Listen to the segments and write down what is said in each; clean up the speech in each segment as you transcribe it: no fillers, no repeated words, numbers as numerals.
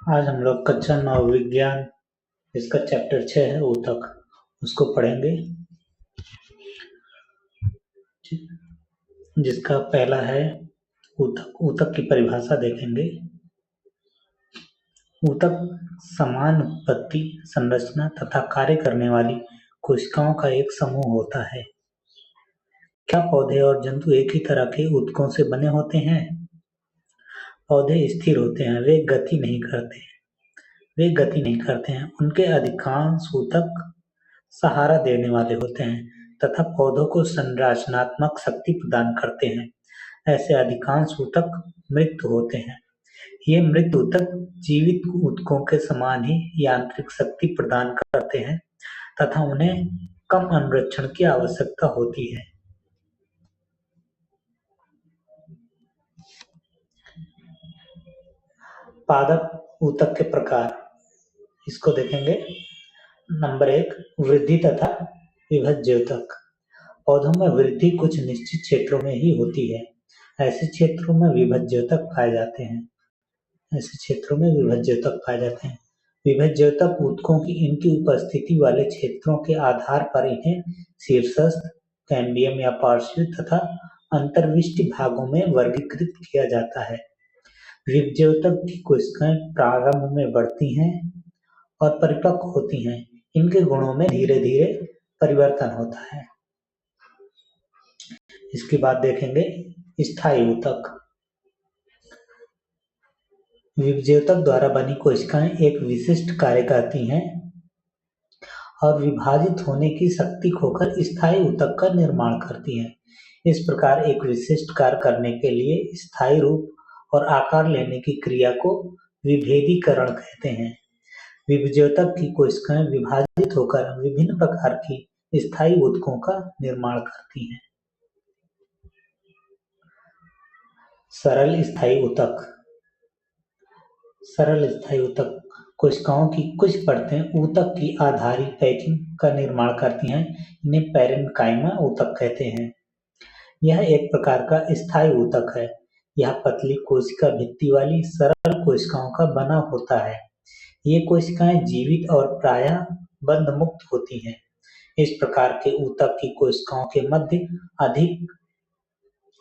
आज हम लोग कक्षा 9 विज्ञान इसका चैप्टर 6 है ऊतक, उसको पढ़ेंगे। जिसका पहला है ऊतक। ऊतक की परिभाषा देखेंगे। ऊतक समान उत्पत्ति, संरचना तथा कार्य करने वाली कोशिकाओं का एक समूह होता है। क्या पौधे और जंतु एक ही तरह के ऊतकों से बने होते हैं? पौधे स्थिर होते हैं, वे गति नहीं करते हैं। उनके अधिकांश ऊतक सहारा देने वाले होते हैं तथा पौधों को संरचनात्मक शक्ति प्रदान करते हैं। ऐसे अधिकांश ऊतक मृत होते हैं। ये मृत ऊतक जीवित ऊतकों के समान ही यांत्रिक शक्ति प्रदान करते हैं तथा उन्हें कम अनुरक्षण की आवश्यकता होती है। पादप ऊतक के प्रकार इसको देखेंगे। नंबर 1, वृद्धि तथा विभज्य ऊतक। पौधों में वृद्धि कुछ निश्चित क्षेत्रों में ही होती है। ऐसे क्षेत्रों में विभज्य ऊतक पाए जाते हैं। विभज्य ऊतक ऊतकों की इनकी उपस्थिति वाले क्षेत्रों के आधार पर इन्हें शीर्षस्थ, कैम्बियम या पार्श्व तथा अंतर्विष्टि भागों में वर्गीकृत किया जाता है। विभज्य ऊतक की कोशिकाएं प्रारंभ में बढ़ती हैं और परिपक्व होती हैं। इनके गुणों में धीरे धीरे परिवर्तन होता है। इसके बाद देखेंगे स्थायी ऊतक। विभज्य ऊतक द्वारा बनी कोशिकाएं एक विशिष्ट कार्य करती हैं और विभाजित होने की शक्ति खोकर स्थायी ऊतक का निर्माण करती हैं। इस प्रकार एक विशिष्ट कार्य करने के लिए स्थायी रूप और आकार लेने की क्रिया को विभेदीकरण कहते हैं। विभज्य ऊतक की कोशिकाएं विभाजित होकर विभिन्न प्रकार की स्थायी ऊतकों का निर्माण करती हैं। सरल स्थायी ऊतक कोशिकाओं की कुछ परतें ऊतक की आधारी पैकिंग का निर्माण करती हैं। इन्हें पैरेन्काइमा ऊतक कहते हैं। यह एक प्रकार का स्थायी ऊतक है। यह पतली कोशिका भित्ति वाली सरल कोशिकाओं का बना होता है। ये कोशिकाएं जीवित और प्रायः बंध मुक्त होती हैं। इस प्रकार के ऊतक की कोशिकाओं के मध्य अधिक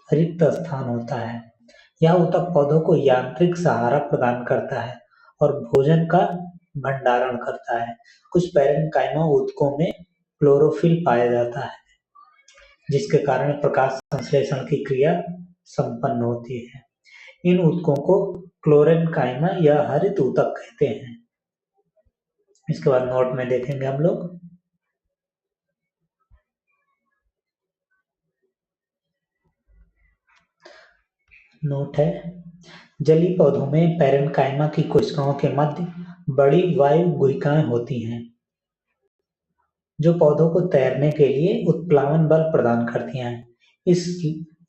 रिक्त स्थान होता है। यह ऊतक पौधों को यांत्रिक सहारा प्रदान करता है और भोजन का भंडारण करता है। कुछ पैरेन्काइमा ऊतकों में क्लोरोफिल पाया जाता है, जिसके कारण प्रकाश संश्लेषण की क्रिया संपन्न होती है। इन ऊतकों को क्लोरेन्काइमा या हरित ऊतक कहते हैं। इसके बाद नोट में देखेंगे हम लोग। नोट है, जलीय पौधों में पैरेन्काइमा की कोशिकाओं के मध्य बड़ी वायु गुहिकाएं होती हैं, जो पौधों को तैरने के लिए उत्प्लावन बल प्रदान करती हैं।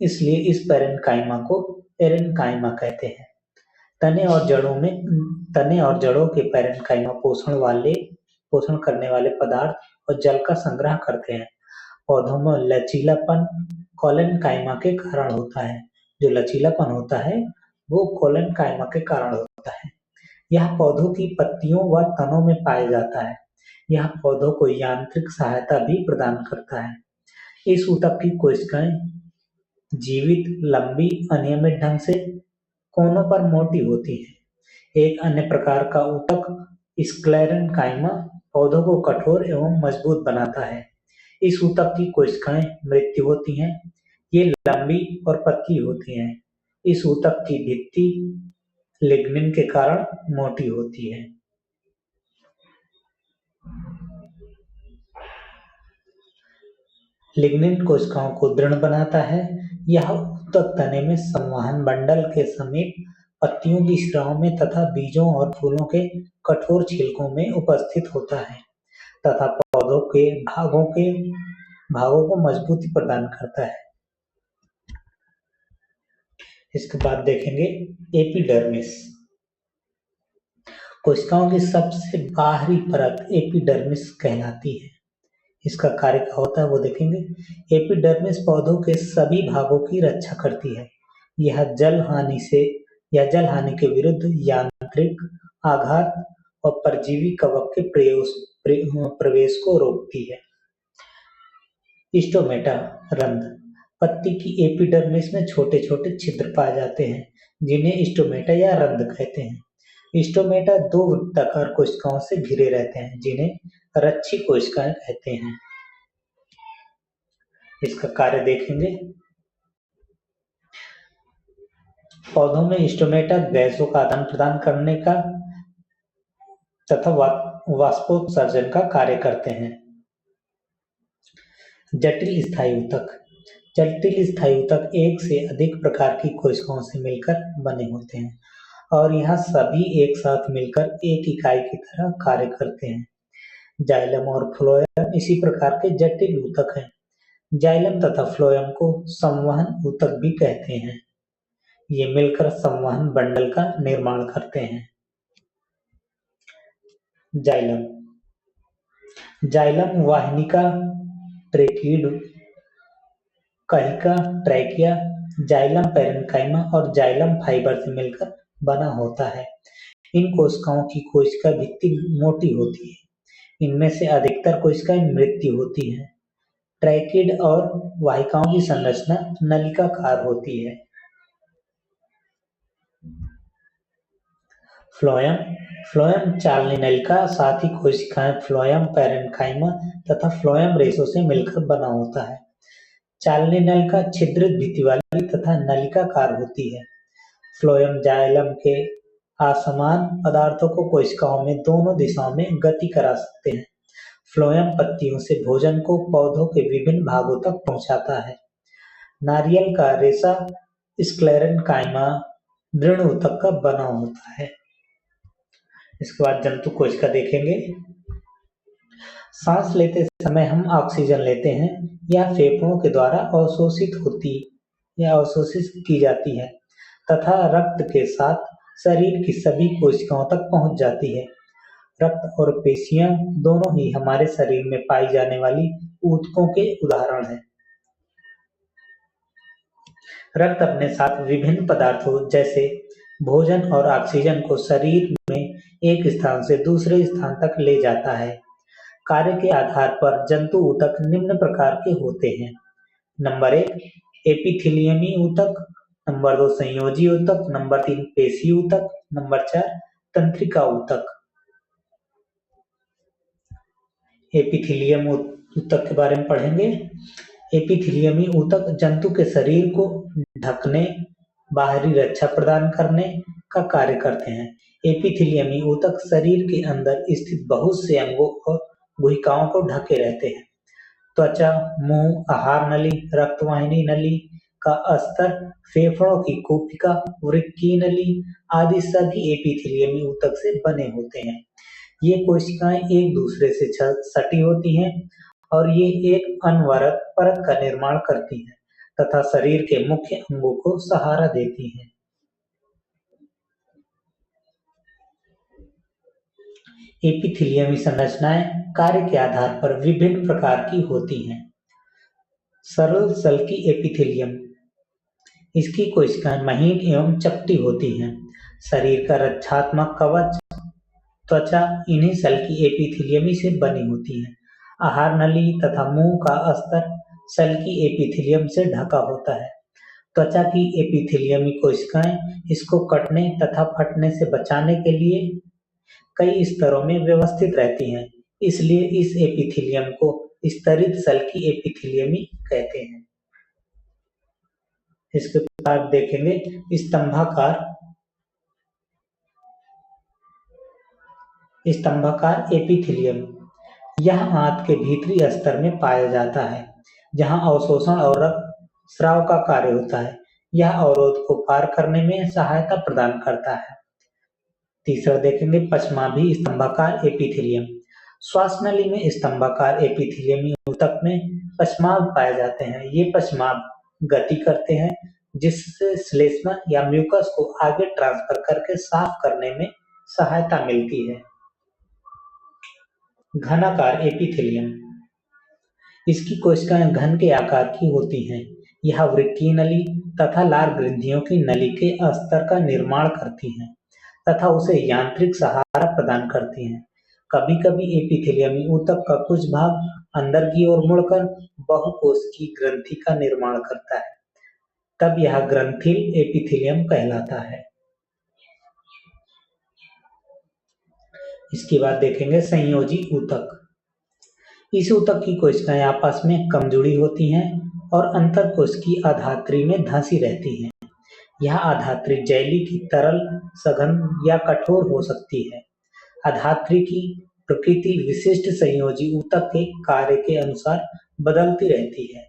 इसलिए इस पैरेन्काइमा को पैरेन्काइमा कहते हैं। तने और जड़ों के पैरेन्काइमा पोषण करने वाले पदार्थ और जल का संग्रह करते हैं। पौधों में लचीलापन कोलेनकाइमा के कारण होता है। जो लचीलापन होता है वो कोलेनकाइमा के कारण होता है। यह पौधों की पत्तियों व तनों में पाया जाता है। यह पौधों को यांत्रिक सहायता भी प्रदान करता है। इस ऊतक की कोशिकाएं जीवित, लंबी, अनियमित ढंग से कोनों पर मोटी होती है। एक अन्य प्रकार का ऊतक स्क्लेरेन्काइमा पौधों को कठोर एवं मजबूत बनाता है। इस ऊतक की कोशिकाएं मृत्यु होती हैं। ये लंबी और पतली होती हैं। इस ऊतक की भित्ति लिग्निन के कारण मोटी होती है। लिग्निन कोशिकाओं को दृढ़ बनाता है। यह ऊतक तने में संवहन बंडल के समीप पत्तियों की शिराओं में तथा बीजों और फूलों के कठोर छिलकों में उपस्थित होता है तथा पौधों के भागों को मजबूती प्रदान करता है। इसके बाद देखेंगे एपिडर्मिस। कोशिकाओं की सबसे बाहरी परत एपिडर्मिस कहलाती है। इसका कार्य क्या होता है वो देखेंगे। एपिडर्मिस पौधों के सभी भागों की रक्षा करती है। यह जल हानि के विरुद्ध यांत्रिक आघात और परजीवी कवक के प्रवेश को रोकती है। स्टोमेटा रंध्र। पत्ती की एपिडर्मिस में छोटे छोटे छिद्र पाए जाते हैं जिन्हें स्टोमेटा या रंध्र कहते हैं। स्टोमेटा दो वृत्ताकार कोशिकाओं से घिरे रहते हैं जिन्हें रच्छी कोशिकाएं कहते हैं। इसका कार्य देखेंगे। पौधों में स्टोमेटा गैसों का आदान प्रदान करने का तथा वाष्पोत्सर्जन का कार्य करते हैं। जटिल स्थायी ऊतक। जटिल स्थायी ऊतक एक से अधिक प्रकार की कोशिकाओं से मिलकर बने होते हैं और यह सभी एक साथ मिलकर एक इकाई की तरह कार्य करते हैं। जाइलम और फ्लोएम इसी प्रकार के जटिल ऊतक हैं। जाइलम तथा फ्लोएम को संवहन ऊतक भी कहते हैं। ये मिलकर संवहन बंडल का निर्माण करते हैं। जाइलम। जाइलम वाहिनिका, ट्रेकीड, कहिका, ट्रैकिया, जाइलम पैरेन्काइमा और जाइलम फाइबर से मिलकर बना होता है। इन कोशिकाओं की कोशिका भित्ति मोटी होती है। इनमें से अधिकतर कोशिकाएं मृत्यु होती हैं। ट्रैकिड और वाहिकाओं की संरचना नलिकाकार होती है। फ्लोएम। फ्लोएम चालनी नलिका, साथ ही कोशिकाएं फ्लोएम पैरेन्काइमा तथा फ्लोएम रेशों से मिलकर बना होता है। चालनी नलिका छिद्रित भित्ति वाली तथा नलिकाकार होती है। फ्लोएम जाइलम के असमान पदार्थों को कोशिकाओं में दोनों दिशाओं में गति करा सकते हैं। फ्लोएम पत्तियों से भोजन को पौधों के विभिन्न भागों तक पहुंचाता है। नारियल का रेशा स्क्लेरेन्काइमा दृढ़ ऊतक का बना होता है। इसके बाद जंतु कोशिका देखेंगे। सांस लेते समय हम ऑक्सीजन लेते हैं। यह फेफड़ों के द्वारा अवशोषित होती या अवशोषित की जाती है तथा रक्त के साथ शरीर की सभी कोशिकाओं तक पहुंच जाती है। रक्त और पेशियां दोनों ही हमारे शरीर में पाई जाने वाली ऊतकों के उदाहरण हैं। रक्त अपने साथ विभिन्न पदार्थों जैसे भोजन और ऑक्सीजन को शरीर में एक स्थान से दूसरे स्थान तक ले जाता है। कार्य के आधार पर जंतु ऊतक निम्न प्रकार के होते हैं। नंबर 1 एपिथेलियमी ऊतक, नंबर 2 संयोजी ऊतक, नंबर 3 पेशी ऊतक, नंबर 4 तंत्रिका ऊतक। एपिथेलियम ऊतक के बारे में पढ़ेंगे। एपिथेलियमी ऊतक जंतु के शरीर को ढकने, बाहरी रक्षा प्रदान करने का कार्य करते हैं। एपिथेलियमी ऊतक शरीर के अंदर स्थित बहुत से अंगों और गुहिकाओं को ढके रहते हैं। त्वचा, मुंह, आहार नली, रक्तवाहिनी नली का अस्तर, फेफड़ों की कूपिका, वृक्कीय नली आदि सभी एपिथेलियमी ऊतक से बने होते हैं। ये कोशिकाएं एक दूसरे से सटी होती हैं और ये एक अनवरत परत का निर्माण करती हैं तथा शरीर के मुख्य अंगों को सहारा देती हैं। एपिथेलियमी संरचनाएं कार्य के आधार पर विभिन्न प्रकार की होती हैं। सरल सल्की एपिथेलियम। इसकी कोशिकाएं महीन एवं चपटी होती हैं। शरीर का रक्षात्मक कवच त्वचा इन्हीं सल्की एपिथेलियमी से बनी होती है। आहार नली तथा मुंह का अस्तर सल्की एपिथेलियम से ढका होता है। त्वचा की एपिथेलियमी कोशिकाएं इसको कटने तथा फटने से बचाने के लिए कई स्तरों में व्यवस्थित रहती हैं, इसलिए इस एपिथेलियम को स्तरित सल्की एपिथेलियमी कहते हैं। इसके बाद देखेंगे स्तंभाकार एपिथेलियम। यह आंत के भीतरी स्तर में पाया जाता है, जहां अवशोषण और रक्त स्राव का कार्य होता है। यह अवरोध को पार करने में सहायता प्रदान करता है। तीसरा देखेंगे पश्चमाभी स्तंभाकार एपिथेलियम। श्वासनली में स्तंभाकार एपिथेलियमी ऊतक में पश्चमाभ पाए जाते हैं। ये पश्चमाभ गति करते हैं, जिससे श्लेष्मा या म्यूकस को आगे ट्रांसफर करके साफ करने में सहायता मिलती है। घनाकार एपिथेलियम। इसकी कोशिकाएं घन के आकार की होती हैं। यह वृक्कीय नली तथा लार ग्रंथियों की नली के अस्तर का निर्माण करती हैं। तथा उसे यांत्रिक सहारा प्रदान करती हैं। कभी-कभी एपिथेलियमी ऊतक का कुछ भाग अंदर की ओर मुड़कर बहुकोशिकीय ग्रंथि का निर्माण करता है, तब यह ग्रंथिल एपिथेलियम कहलाता है। इसके बाद देखेंगे संयोजी ऊतक। इस ऊतक की कोशिकाएं आपस में कम जुड़ी होती हैं और अंतरकोशिकीय आधात्री में धंसी रहती हैं। यह आधात्री जैली की तरल, सघन या कठोर हो सकती है। आधात्री की प्रकृति विशिष्ट संयोजी ऊतक के कार्य के अनुसार बदलती रहती है।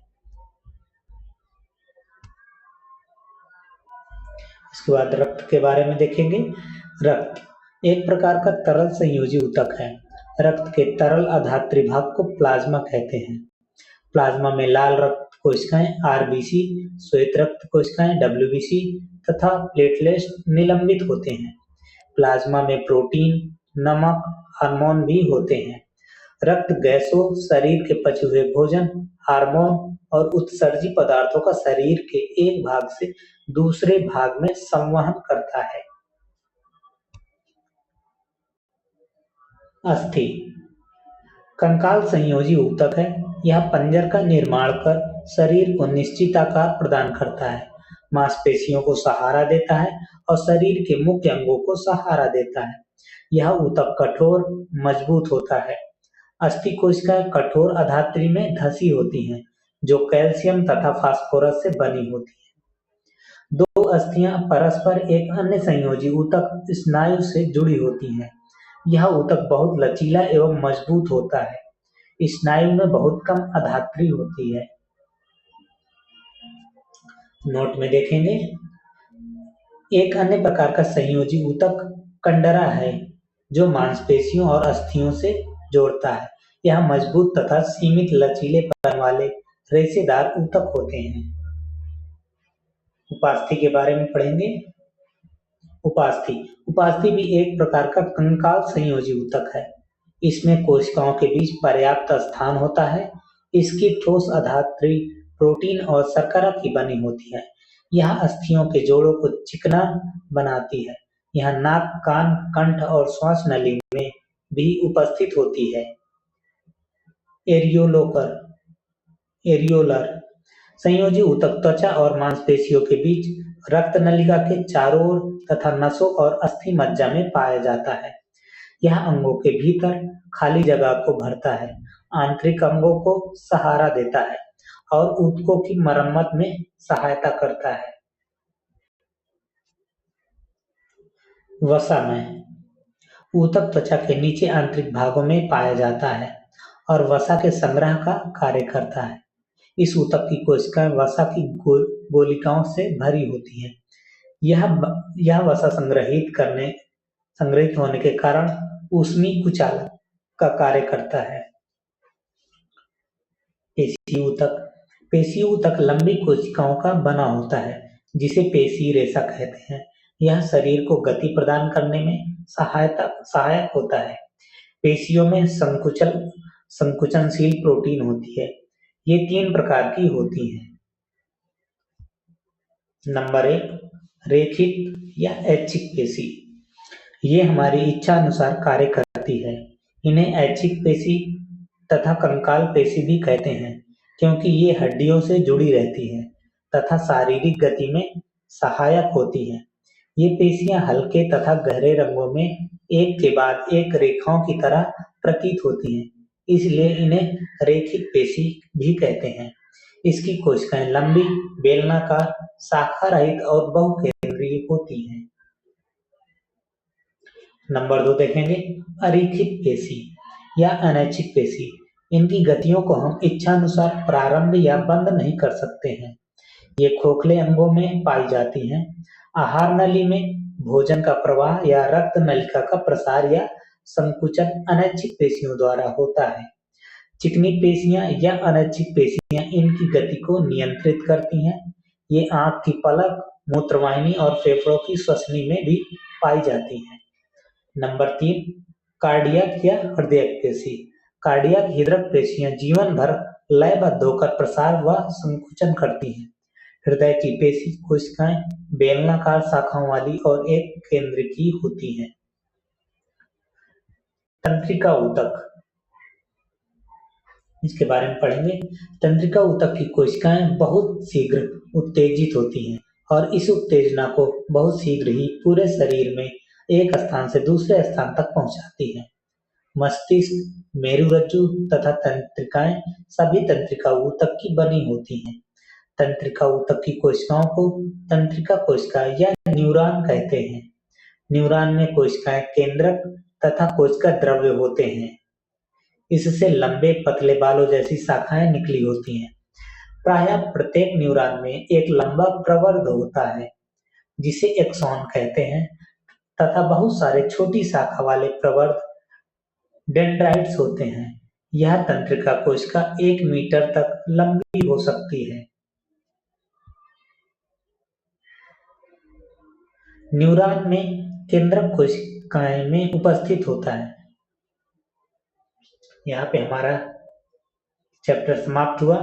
इसके बाद रक्त के बारे में देखेंगे। रक्त एक प्रकार का तरल संयोजी ऊतक है। रक्त के तरल आधात्री भाग को प्लाज्मा कहते हैं। प्लाज्मा में लाल रक्त कोशिकाएं आरबीसी, श्वेत रक्त कोशिकाएं डब्ल्यूबीसी तथा प्लेटलेट्स निलंबित होते हैं। प्लाज्मा में प्रोटीन, नमक, हार्मोन भी होते हैं। रक्त गैसों, शरीर के पचे हुए भोजन, हार्मोन और उत्सर्जी पदार्थों का शरीर के एक भाग से दूसरे भाग में संवहन करता है। अस्थि कंकाल संयोजी ऊतक है। यह पंजर का निर्माण कर शरीर को निश्चित आकार प्रदान करता है, मांसपेशियों को सहारा देता है और शरीर के मुख्य अंगों को सहारा देता है। यह ऊतक कठोर, मजबूत होता है। अस्थि कोशिकाएं कठोर आधात्री में धंसी होती हैं, जो कैल्शियम तथा फास्फोरस से बनी होती है। दो अस्थियां परस्पर एक अन्य संयोजी ऊतक स्नायु से जुड़ी होती हैं। यह ऊतक बहुत लचीला एवं मजबूत होता है। स्नायु में बहुत कम आधात्री होती है। नोट में देखेंगे, एक अन्य प्रकार का संयोजी ऊतक कंडरा है, जो मांसपेशियों और अस्थियों से जोड़ता है। यह मजबूत तथा सीमित लचीलेपन वाले रेशेदार ऊतक होते हैं। उपास्थि के बारे में पढ़ेंगे। उपास्थि भी एक प्रकार का कंकाल संयोजी ऊतक है। इसमें कोशिकाओं के बीच पर्याप्त स्थान होता है। इसकी ठोस आधात्री प्रोटीन और शर्करा की बनी होती है। यह अस्थियों के जोड़ों को चिकना बनाती है। यह नाक, कान, कंठ और श्वास नली में भी उपस्थित होती है। एरियोलर संयोजी ऊतक त्वचा और मांसपेशियों के बीच, रक्त नलिका के चारों ओर तथा नसों और अस्थि मज्जा में पाया जाता है। यह अंगों के भीतर खाली जगह को भरता है, आंतरिक अंगों को सहारा देता है और ऊतकों की मरम्मत में सहायता करता है। वसा में ऊतक त्वचा के नीचे आंतरिक भागों में पाया जाता है और वसा के संग्रह का कार्य करता है। इस ऊतक की कोशिकाएं वसा की गोलिकाओं से भरी होती हैं। यह वसा संग्रहित होने के कारण ऊष्मीय कुचालक का कार्य करता है। पेशी ऊतक लंबी कोशिकाओं का बना होता है, जिसे पेशी रेशा कहते हैं। यह शरीर को गति प्रदान करने में सहायक होता है। पेशियों में संकुचनशील प्रोटीन होती है। ये 3 प्रकार की होती हैं। नंबर 1, रेखित या ऐच्छिक पेशी। ये हमारी इच्छा अनुसार कार्य करती है। इन्हें ऐच्छिक पेशी तथा कंकाल पेशी भी कहते हैं, क्योंकि ये हड्डियों से जुड़ी रहती हैं तथा शारीरिक गति में सहायक होती हैं। ये पेशियां हल्के तथा गहरे रंगों में एक के बाद एक रेखाओं की तरह प्रतीत होती हैं, इसलिए इन्हें रेखिक पेशी भी कहते हैं। इसकी कोशिकाएं लंबी, बेलनाकार, शाखा रहित और बहुकेंद्रीय होती हैं। नंबर 2 देखेंगे, अरेखित पेशी या अनैच्छिक पेशी। इनकी गतियों को हम इच्छानुसार प्रारंभ या बंद नहीं कर सकते हैं। ये खोखले अंगों में पाई जाती हैं। आहार नली में भोजन का प्रवाह या रक्त नलिका का प्रसार या संकुचन अनैच्छिक पेशियों द्वारा होता है। चिकनी पेशियां या अनैच्छिक पेशियां इनकी गति को नियंत्रित करती हैं। ये आंख की पलक, मूत्रवाहिनी और फेफड़ों की श्वसनी में भी पाई जाती हैं। नंबर 3, कार्डियक या हृदयक पेशी। कार्डियक हृदयक पेशियां जीवन भर लयबद्ध होकर प्रसार व संकुचन करती हैं। हृदय की पेशी कोशिकाएं बेलनाकार शाखाओं वाली और एक केंद्र की होती हैं। तंत्रिका ऊतक, इसके बारे में पढ़ेंगे। तंत्रिका ऊतक की कोशिकाएं बहुत शीघ्र उत्तेजित होती हैं और इस उत्तेजना को बहुत शीघ्र ही पूरे शरीर में एक स्थान से दूसरे स्थान तक पहुंचाती हैं। मस्तिष्क, मेरुरज्जु तथा तंत्रिकाएं सभी तंत्रिका ऊतक की बनी होती हैं। तंत्रिका ऊतक की कोशिकाओं को तंत्रिका कोशिका या न्यूरॉन कहते हैं। न्यूरॉन में कोशिकाएं केंद्रक तथा कोशिका द्रव्य होते हैं। इससे लंबे पतले बालों जैसी शाखाएं निकली होती हैं। प्रायः प्रत्येक न्यूरॉन में एक लंबा प्रवर्ध होता है जिसे एक्सॉन कहते हैं तथा बहुत सारे छोटी शाखा वाले प्रवर्ध डेंड्राइट्स होते हैं। यह तंत्रिका कोशिका 1 मीटर तक लंबी हो सकती है। न्यूरॉन में केंद्रक कोशिकाएं में उपस्थित होता है। यहाँ पे हमारा चैप्टर समाप्त हुआ।